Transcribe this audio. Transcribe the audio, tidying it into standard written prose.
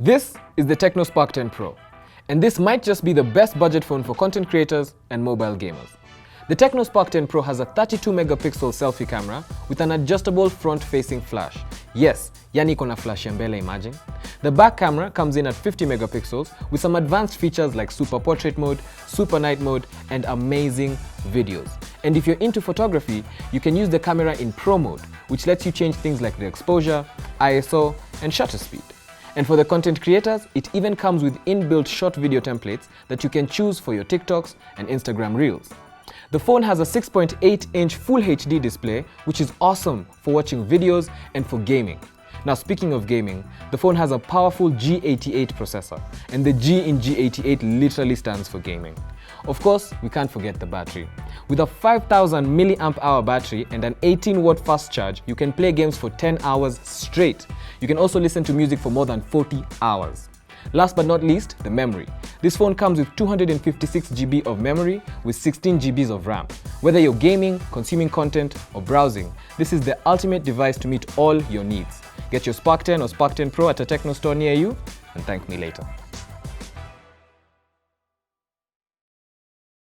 This is the Tecno Spark 10 Pro, and this might just be the best budget phone for content creators and mobile gamers. The Tecno Spark 10 Pro has a 32-megapixel selfie camera with an adjustable front-facing flash. Yes, yani iko na flash ya mbele, imagine. The back camera comes in at 50 megapixels with some advanced features like super portrait mode, super night mode, and amazing videos. And if you're into photography, you can use the camera in Pro mode, which lets you change things like the exposure, ISO, and shutter speed. And for the content creators, it even comes with inbuilt short video templates that you can choose for your TikToks and Instagram Reels. The phone has a 6.8-inch Full HD display, which is awesome for watching videos and for gaming. Now, speaking of gaming, the phone has a powerful G88 processor, and the G in G88 literally stands for gaming. Of course, we can't forget the battery. With a 5000 mAh battery and an 18-watt fast charge, you can play games for 10 hours straight. You can also listen to music for more than 40 hours. Last but not least, the memory. This phone comes with 256 GB of memory with 16 GB of RAM. Whether you're gaming, consuming content, or browsing, this is the ultimate device to meet all your needs. Get your Spark 10 or Spark 10 Pro at a Tecno store near you, and thank me later.